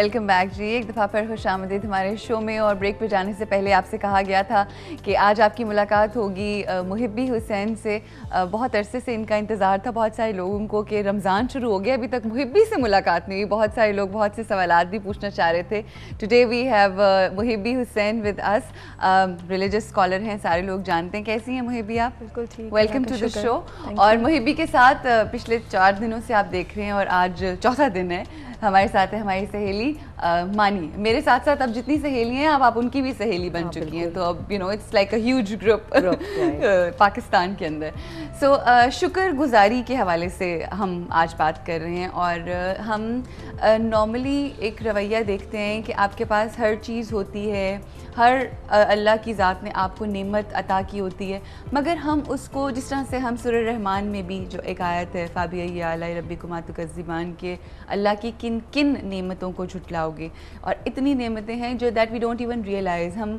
Welcome back جی. ایک دفعہ پھر خوش آمدید ہمارے شو میں. اور بریک پہ جانے سے پہلے آپ سے کہا گیا تھا کہ آج آپ کی ملاقات ہوگی محبی حسین سے. بہت عرصے سے ان کا انتظار تھا بہت سارے لوگوں کو کہ رمضان شروع ہو گیا, ابھی تک محبی سے ملاقات نہیں ہوئی. بہت سارے لوگ بہت سے سوالات بھی پوچھنا چاہ رہے تھے. Today we have Muhibbi Hussain with us. Religious scholar ہیں, سارے لوگ جانتے ہیں. کیسی ہیں محبی آپ؟ بالکل ٹھیک. ویلکم ٹو دا شو. اور محبی کے ساتھ پچھلے 4 دنوں سے آپ دیکھ رہے ہیں اور آج چوتھا دن ہے. ہمارے ساتھ ہے ہماری سہیلی مانی. میرے ساتھ ساتھ اب جتنی سہیلیاں ہیں اب آپ ان کی بھی سہیلی بن چکی ہیں, تو اب you know it's like a huge group Pakistan کے اندر. سو شکر گزاری کے حوالے سے ہم آج بات کر رہے ہیں. اور ہم نارملی ایک رویہ دیکھتے ہیں کہ آپ کے پاس ہر چیز ہوتی ہے, ہر اللہ کی ذات نے آپ کو نعمت عطا کی ہوتی ہے, مگر ہم اس کو جس طرح سے ہم سورہ رحمان میں بھی جو ایک آیت ہے فَبِأَيِّ آلَاءِ رَبِّكُمَا تُكَذِّبَانِ کے اللہ کی کن کن نعمتوں کو جھٹلاؤ گے. اور اتنی نعمتیں ہیں جو that we don't even realise. ہم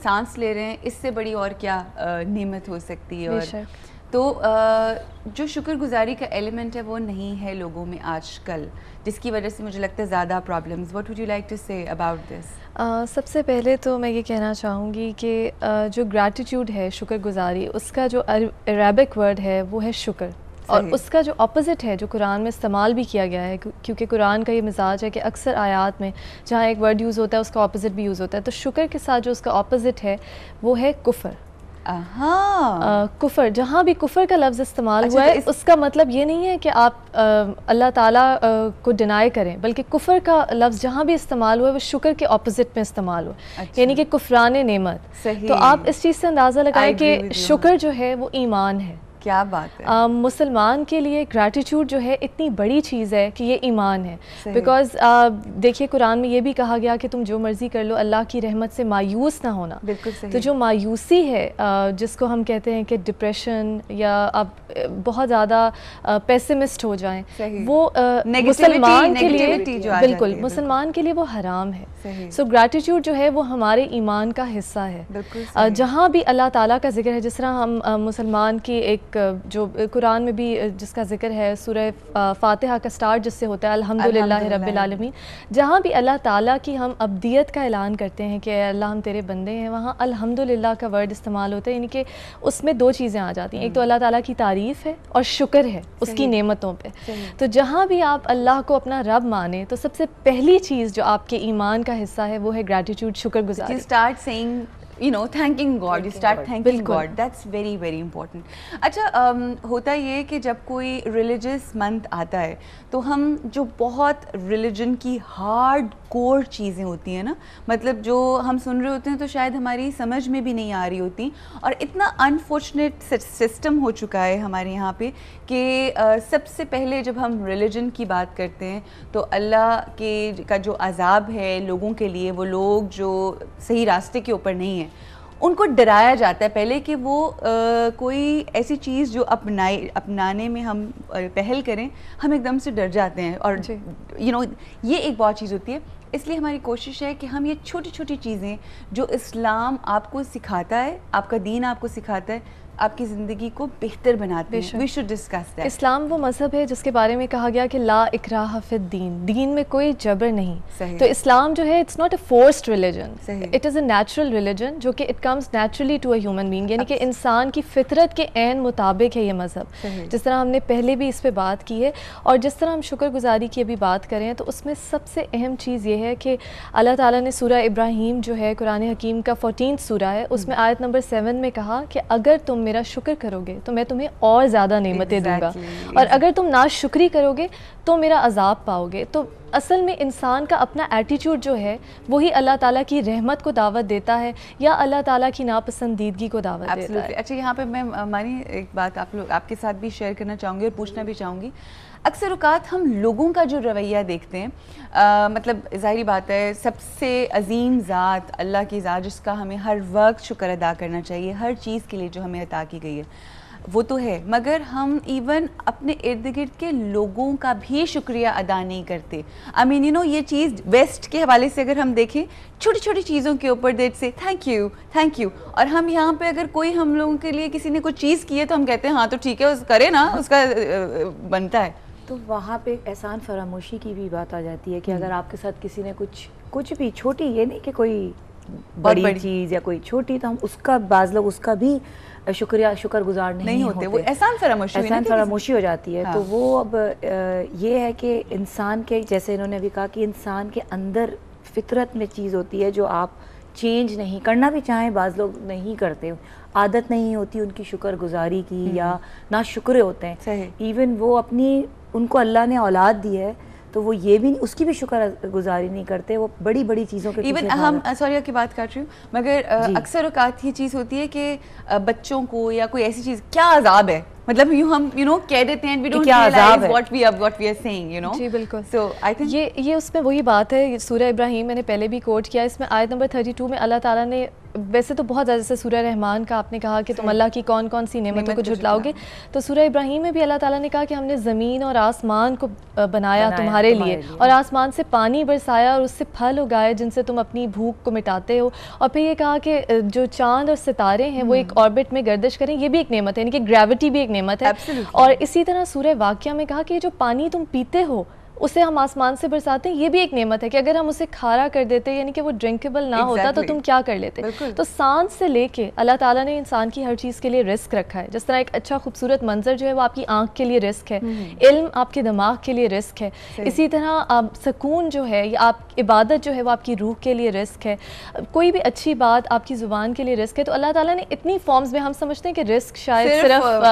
سانس لے رہے ہیں, اس سے بڑی اور کیا نعمت ہو سکتی ہے. اور تو جو شکر گزاری کا ایلیمنٹ ہے وہ نہیں ہے لوگوں میں آج کل, جس کی وجہ سے مجھے لگتا ہے زیادہ problems. What would you like to say about this? سب سے پہلے تو میں یہ کہنا چاہوں گی کہ جو گریٹیٹیوڈ ہے, شکر گزاری, اس کا جو عربک ورڈ ہے وہ ہے شکر. اور اس کا جو اپوزٹ ہے جو قرآن میں استعمال بھی کیا گیا ہے, کیونکہ قرآن کا یہ مزاج ہے کہ اکثر آیات میں جہاں ایک ورڈ یوز ہوتا ہے اس کا اپوزٹ بھی یوز ہوتا ہے. تو شکر کے ساتھ جو اس کا اپوزٹ ہے وہ ہے کفر. کفر, جہاں بھی کفر کا لفظ استعمال ہوا ہے اس کا مطلب یہ نہیں ہے کہ آپ اللہ تعالیٰ کو ڈینائی کریں, بلکہ کفر کا لفظ جہاں بھی استعمال ہوا ہے وہ شکر کے اپوزٹ میں استعمال ہوا, یعنی کہ کفران نعمت. تو آپ اس چیز سے اندازہ لگائیں کہ شکر جو ہے وہ ایمان ہے. کیا بات ہے. مسلمان کے لیے گریٹیٹیوڈ جو ہے اتنی بڑی چیز ہے کہ یہ ایمان ہے. بیکاز دیکھیے قرآن میں یہ بھی کہا گیا کہ تم جو مرضی کر لو اللہ کی رحمت سے مایوس نہ ہونا. بالکل. تو جو مایوسی ہے جس کو ہم کہتے ہیں کہ ڈپریشن یا آپ بہت زیادہ پیسمسٹ ہو جائیں, وہ مسلمان کے لیے بالکل مسلمان کے لیے وہ حرام ہے. سو گریٹیٹیوڈ جو ہے وہ ہمارے ایمان کا حصہ ہے. جہاں بھی اللہ تعالیٰ کا ذکر ہے, جس طرح ہم مسلمان کی ایک جو قرآن میں بھی جس کا ذکر ہے سورہ فاتحہ کا سٹارٹ جس سے ہوتا ہے الحمدللہ رب العالمین, جہاں بھی اللہ تعالیٰ کی ہم عبدیت کا اعلان کرتے ہیں کہ اے اللہ ہم تیرے بندے ہیں, وہاں الحمدللہ کا ورڈ استعمال ہوتا ہے. یعنی کہ اس میں 2 چیزیں آ جاتی ہیں, ایک تو اللہ تعالیٰ کی تعریف ہے اور شکر ہے اس کی نعمتوں پہ. تو جہاں بھی آپ اللہ کو اپنا رب مانیں تو سب سے پہلی چیز جو آپ کے ایمان کا حصہ ہے وہ ہے گریٹیٹیوڈ, شکر گزاری. Start seeing you know thanking God, you start thanking God. That's very very important. اچھا ہوتا یہ کہ جب کوئی ریلیجس منتھ آتا ہے تو ہم جو بہت ریلیجن کی ہارڈ کور چیزیں ہوتی ہیں نا, مطلب جو ہم سن رہے ہوتے ہیں تو شاید ہماری سمجھ میں بھی نہیں آ رہی ہوتی, اور اتنا انفارچونیٹ سسٹم ہو چکا ہے ہمارے یہاں پہ کہ سب سے پہلے جب ہم ریلیجن کی بات کرتے ہیں تو اللہ کے کا جو عذاب ہے لوگوں کے لیے, وہ لوگ جو صحیح راستے کے اوپر نہیں ہیں ان کو ڈرایا جاتا ہے پہلے کہ وہ کوئی ایسی چیز جو اپنانے میں ہم پہل کریں ہم ایک دم سے ڈر جاتے ہیں. اور یو نو یہ ایک بہت چیز ہوتی ہے. اس لیے ہماری کوشش ہے کہ ہم یہ چھوٹی چھوٹی چیزیں جو اسلام آپ کو سکھاتا ہے, آپ کا دین آپ کو سکھاتا ہے, آپ کی زندگی کو بہتر بناتے ہیں. We should discuss that. اسلام وہ مذہب ہے جس کے بارے میں کہا گیا کہ لا اکراہ فی الدین, دین میں کوئی جبر نہیں. تو اسلام جو ہے it's not a forced religion, it is a natural religion جو کہ it comes naturally to a human being, یعنی کہ انسان کی فطرت کے عین مطابق ہے یہ مذہب. جس طرح ہم نے پہلے بھی اس پہ بات کی ہے, اور جس طرح ہم شکر گزاری کی ابھی بات کریں تو اس میں سب سے اہم چیز یہ ہے کہ اللہ تعالیٰ نے سورہ ابراہیم جو ہے قرآن حکیم کا 14 سورہ ہے, اس میں آیت نمبر 7 میں کہا کہ اگر تم میرا شکر کرو گے تو میں تمہیں اور زیادہ نعمتیں دوں گا, اور اگر تم ناشکری کرو گے تو میرا عذاب پاؤ گے. تو اصل میں انسان کا اپنا ایٹیٹیوڈ جو ہے وہی اللہ تعالیٰ کی رحمت کو دعوت دیتا ہے یا اللہ تعالیٰ کی ناپسندیدگی کو دعوت دیتا ہے. اچھا یہاں پہ میں مانی ایک بات آپ کے ساتھ بھی شیئر کرنا چاہوں گی اور پوچھنا بھی چاہوں گی. اکثر اوقات ہم لوگوں کا جو رویہ دیکھتے ہیں, مطلب ظاہری بات ہے سب سے عظیم ذات اللہ کی ذات جس کا ہمیں ہر وقت شکر ادا کرنا چاہیے ہر چیز کے لیے جو ہمیں عطا کی گئی ہے, وہ تو ہے, مگر ہم ایون اپنے ارد گرد کے لوگوں کا بھی شکریہ ادا نہیں کرتے. آئی مین یو نو یہ چیز ویسٹ کے حوالے سے اگر ہم دیکھیں چھوٹی چھوٹی چیزوں کے اوپر دیٹ سے تھینک یو, اور ہم یہاں پہ اگر کوئی ہم لوگوں کے لیے کسی نے کوئی چیز کی ہے تو ہم کہتے ہیں ہاں تو ٹھیک ہے کرے نا, اس کا بنتا ہے. تو وہاں پہ احسان فراموشی کی بھی بات آ جاتی ہے کہ اگر آپ کے ساتھ کسی نے کچھ بھی چھوٹی، یہ نہیں کہ کوئی بڑی چیز یا کوئی چھوٹی، تو ہم اس کا بعض لوگ اس کا بھی شکر گزار نہیں ہوتے، وہ احسان فراموشی ہو جاتی ہے. تو وہ اب یہ ہے کہ انسان کے، جیسے انہوں نے بھی کہا کہ انسان کے اندر فطرت میں چیز ہوتی ہے جو آپ چینج نہیں کرنا بھی چاہیں، بعض لوگ نہیں کرتے، عادت نہیں ہوتی ان کی شکر گزاری کی یا نا شکرے ہوتے ہیں. ایون وہ اپنی، ان کو اللہ نے اولاد دی ہے تو وہ یہ بھی اس کی بھی شکر گزاری نہیں کرتے، وہ بڑی بڑی چیزوں کے ایون ہم سوری کی بات کر رہی ہوں، مگر اکثر اوقات یہ چیز ہوتی ہے کہ بچوں کو یا کوئی ایسی چیز، کیا عذاب ہے، مطلب ہم کہہ دیتے ہیں we don't realize what we are saying, جی بالکل. So I think یہ اس میں وہی بات ہے، سورہ ابراہیم میں نے پہلے بھی کوٹ کیا، اس میں آیت نمبر 32 میں اللہ تعالیٰ نے، ویسے تو بہت زیادہ، جیسے سورہ رحمان کا آپ نے کہا کہ تم اللہ کی کون کون سی نعمتوں کو جھٹلاؤ گے، تو سورہ ابراہیم میں بھی اللہ تعالیٰ نے کہا کہ ہم نے زمین اور آسمان کو بنایا تمہارے لیے، اور آسمان سے پانی برسایا اور اس سے پھل اگائے جن سے تم اپنی بھوک کو مٹاتے ہو، اور پھر یہ کہا کہ جو چاند اور ستارے ہیں وہ ایک آربٹ میں گردش کریں، یہ بھی ایک نعمت ہے، یعنی کہ گریوٹی بھی ایک نعمت ہے. اور اسی طرح سورہ واقعہ میں کہا کہ یہ جو پانی تم پیتے ہو اسے ہم آسمان سے برساتے ہیں، یہ بھی ایک نعمت ہے کہ اگر ہم اسے کھارا کر دیتے یعنی کہ وہ ڈرنکیبل نہ ہوتا تو تم کیا کر لیتے. تو سانس سے لے کے اللہ تعالیٰ نے انسان کی ہر چیز کے لیے رزق رکھا ہے. جس طرح ایک اچھا خوبصورت منظر جو ہے وہ آپ کی آنکھ کے لیے رزق ہے، علم آپ کے دماغ کے لیے رزق ہے، اسی طرح سکون جو ہے یا آپ عبادت جو ہے وہ آپ کی روح کے لیے رزق ہے، کوئی بھی اچھی بات آپ کی زبان کے لیے رزق ہے. تو اللہ تعالیٰ نے اتنی فارمز میں، ہم سمجھتے ہیں کہ رزق شاید صرف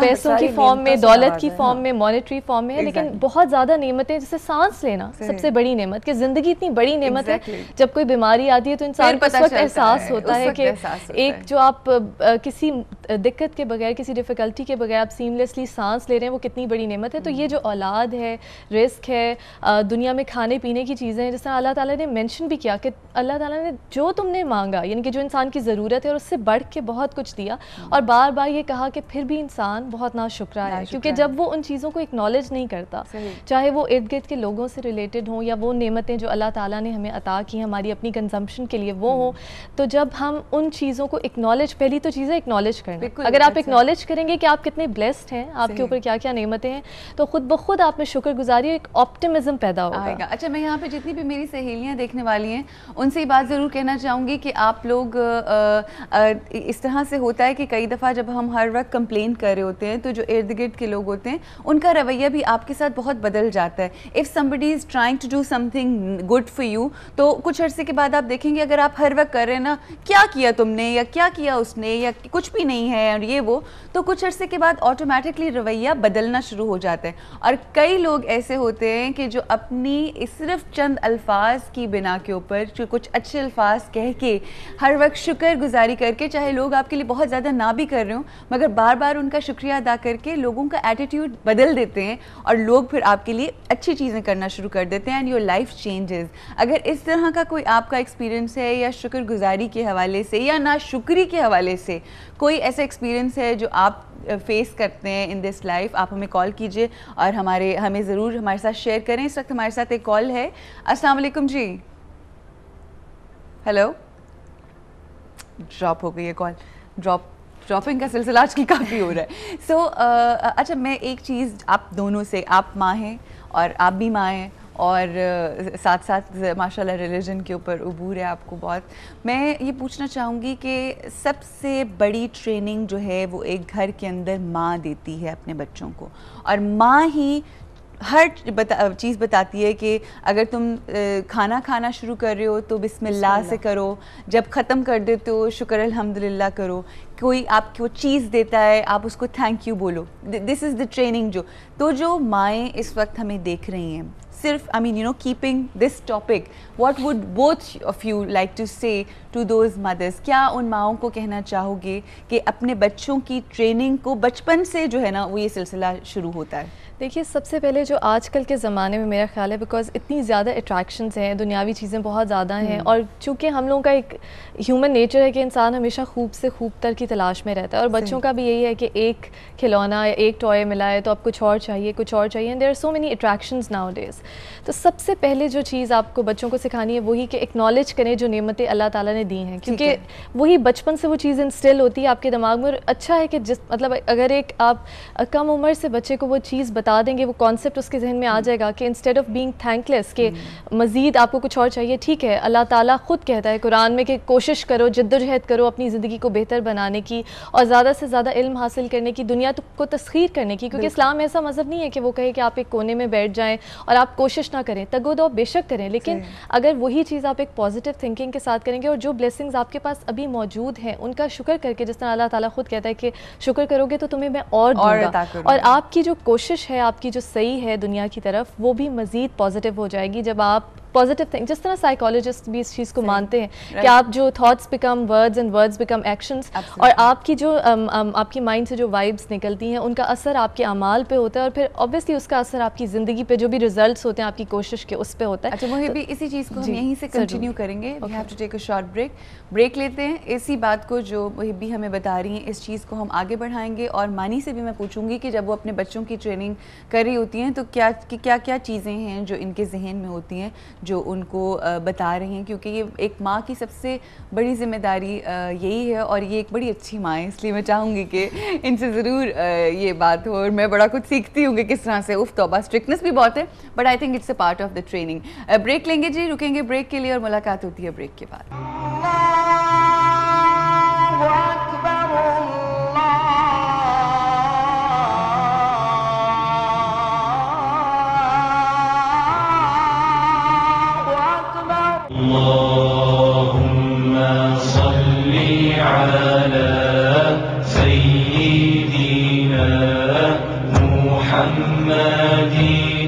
پیسوں کی فارم میں، دولت کی فارم میں، مانیٹری فارم میں ہے، لیکن بہت زیادہ نعمتیں، جیسے سانس لینا سب سے بڑی نعمت، کہ زندگی اتنی بڑی نعمت ہے. جب کوئی بیماری آتی ہے تو انسان کو اس وقت احساس ہوتا ہے کہ ایک جو آپ کسی دقت کے بغیر، کسی ڈیفیکلٹی کے بغیر آپ سیملیسلی سانس لے رہے ہیں، وہ کتنی بڑی نعمت ہے. تو یہ جو اولاد ہے، رزق ہے، دنیا میں کھانے پینے کی چیزیں ہیں، جس طرح اللہ تعالیٰ نے مینشن بھی کیا کہ اللہ تعالیٰ نے جو تم نے مانگا، یعنی کہ جو انسان کی ضرورت ہے اور اس سے بڑھ کے بہت کچھ دیا، اور بار بار یہ کہا کہ پھر بھی انسان بہت ناشکرا ہے، کیونکہ جب وہ ان چیزوں کو اکنالج نہیں کرتا، چاہے وہ ارد گرد کے لوگوں سے ریلیٹڈ ہوں یا وہ نعمتیں جو اللہ تعالیٰ نے ہمیں عطا کی ہماری اپنی کنزمپشن کے لیے وہ ہوں، تو جب ہم ان چیزوں کو اکنالج، پہلی تو چیزیں اکنالج کرنا، اگر آپ اکنالج کریں گے کہ آپ کتنے بلیسڈ ہیں، آپ کے اوپر کیا کیا نعمتیں ہیں، تو خود بخود آپ میں شکر گزاری، ایک آپٹمزم پیدا ہوگا. اچھا، میں یہاں پہ جتنی بھی میری سہیلیاں دیکھنے والی ہیں ان سے یہ بات ضرور کہنا چاہوں گی کہ آپ لوگ اس طرح سے ہوتا ہے کہ کئی دفعہ جب ہم ہر وقت کمپلین کر رہے ہوتے ہیں تو جو ارد گرد کے لوگ ہوتے ہیں ان کا رویہ بھی آپ کے ساتھ بہت بدل جاتا ہے. If somebody is trying to do something good for you, تو کچھ عرصے کے بعد آپ دیکھیں گے اگر آپ ہر وقت کر رہے ہیں نا، کیا کیا تم نے یا کیا کیا اس نے یا کچھ بھی نہیں ہے اور یہ وہ، تو کچھ عرصے کے بعد آٹومیٹکلی رویہ بدلنا شروع ہو جاتا ہے. اور کئی لوگ ایسے ہوتے ہیں کہ جو اپنی صرف چند الفاظ کی بنا کے اوپر، جو کچھ اچھے الفاظ کہہ کے ہر وقت شکر گزاری کر کے، چاہے لوگ آپ کے لیے بہت زیادہ نہ بھی کر رہے ہوں، مگر بار بار ان کا شکریہ ادا کر کے لوگوں کا ایٹیٹیوڈ بدل دیتے ہیں اور لوگ پھر آپ کے لیے اچھی چیزیں کرنا شروع کر دیتے ہیں، اینڈ یور لائف چینجز. اگر اس طرح کا کوئی آپ کا ایکسپیرینس ہے یا شکر گزاری کے حوالے سے یا ناشکری کے حوالے سے کوئی ایسا ایکسپیرینس ہے جو آپ فیس کرتے ہیں ان دس لائف، آپ ہمیں کال کیجئے اور ہمیں ضرور ہمارے ساتھ شیئر کریں. اس وقت ہمارے ساتھ ایک کال ہے. السلام علیکم جی. ہیلو، ڈراپ ہو گئی ہے کال. ڈراپنگ کا سلسلہ آج کی کافی ہو رہا ہے. سو اچھا، میں ایک چیز آپ دونوں سے، آپ ماں ہیں اور آپ بھی ماں ہیں اور ساتھ ساتھ ماشاء اللہ ریلیجن کے اوپر عبور ہے آپ کو بہت. میں یہ پوچھنا چاہوں گی کہ سب سے بڑی ٹریننگ جو ہے وہ ایک گھر کے اندر ماں دیتی ہے اپنے بچوں کو، اور ماں ہی ہر چیز بتاتی ہے کہ اگر تم کھانا کھانا شروع کر رہے ہو تو بسم اللہ سے کرو، جب ختم کر دیتے ہو شکر الحمدللہ کرو، کوئی آپ کو چیز دیتا ہے آپ اس کو تھینک یو بولو. دس از دا ٹریننگ. جو مائیں اس وقت ہمیں دیکھ رہی ہیں، صرف keeping this topic, what would both of you like to say to those mothers؟ کیا ان ماؤں کو کہنا چاہو گے کہ اپنے بچوں کی ٹریننگ کو بچپن سے جو ہے نا وہ یہ سلسلہ شروع ہوتا ہے؟ دیکھیے، سب سے پہلے جو آج کل کے زمانے میں میرا خیال ہے، بیکاز اتنی زیادہ اٹریکشنز ہیں، دنیاوی چیزیں بہت زیادہ ہیں، اور چونکہ ہم لوگوں کا ایک ہیومن نیچر ہے کہ انسان ہمیشہ خوب سے خوب تر کی تلاش میں رہتا ہے، اور بچوں کا بھی یہی ہے کہ ایک کھلونا یا ایک ٹوائے ملا ہے تو اب کچھ اور چاہیے، کچھ اور چاہیے. There are so many attractions nowadays. تو سب سے پہلے جو چیز آپ کو بچوں کو سکھانی ہے وہی کہ اکنالج کریں جو نعمتیں اللہ تعالیٰ نے دی ہیں، کیونکہ وہی بچپن سے وہ چیز انسٹل ہوتی ہے آپ کے دماغ میں. اور اچھا ہے کہ مطلب اگر ایک آپ کم عمر سے بچے کو وہ چیز بتا بتا دیں گے وہ کانسیپٹ اس کے ذہن میں آ جائے گا کہ انسٹیڈ آف بینگ تھینک لیس کہ مزید آپ کو کچھ اور چاہیے. ٹھیک ہے, اللہ تعالیٰ خود کہتا ہے قرآن میں کہ کوشش کرو, جدوجہد کرو اپنی زندگی کو بہتر بنانے کی اور زیادہ سے زیادہ علم حاصل کرنے کی, دنیا کو تسخیر کرنے کی, کیونکہ اسلام ایسا مذہب نہیں ہے کہ وہ کہے کہ آپ ایک کونے میں بیٹھ جائیں اور آپ کوشش نہ کریں. تگ و دو بے شک کریں, لیکن اگر وہی چیز آپ ایک پازیٹیو تھنکنگ کے ساتھ کریں گے اور جو بلیسنگز آپ کے پاس ابھی موجود ہیں ان کا شکر کر کے, جس طرح اللہ تعالیٰ خود کہتا ہے کہ شکر کرو گے تو تمہیں میں اور دوں گا, اور آپ کی جو کوشش ہے, آپ کی جو صحیح ہے دنیا کی طرف, وہ بھی مزید پازیٹیو ہو جائے گی جب آپ پازیٹیو تھنک, جس طرح سائیکالوجسٹ بھی اس چیز کو مانتے ہیں کہ آپ جو thoughts become words and words become actions, اور آپ کی جو آپ کی مائنڈ سے جو وائبس نکلتی ہیں ان کا اثر آپ کے اعمال پہ ہوتا ہے, اور پھر اوبویسلی اس کا اثر آپ کی زندگی پہ جو بھی ریزلٹس ہوتے ہیں آپ کی کوشش کے اس پہ ہوتا ہے. اچھا محبی, اسی چیز کو ہم یہیں سے کنٹینیو کریں گے. We have to take a short break لیتے ہیں. اسی بات کو جو محبی ہمیں بتا رہی ہیں اس چیز کو ہم آگے بڑھائیں گے, اور مانی سے بھی میں پوچھوں گی کہ جب وہ اپنے بچوں کی ٹریننگ کر رہی ہوتی ہیں تو کیا چیزیں ہیں جو ان کے ذہن میں ہوتی ہیں جو ان کو بتا رہی ہیں, کیونکہ یہ ایک ماں کی سب سے بڑی ذمہ داری یہی ہے, اور یہ ایک بڑی اچھی ماں ہے, اس لیے میں چاہوں گی کہ ان سے ضرور یہ بات ہو, اور میں بڑا کچھ سیکھتی ہوں کہ کس طرح سے. اف توبہ, اسٹرکٹنس بھی بہت ہے, but I think it's a part of the training. Break لیں گے جی, رکیں گے بریک کے لیے, اور ملاقات ہوتی ہے بریک کے بعد. محمد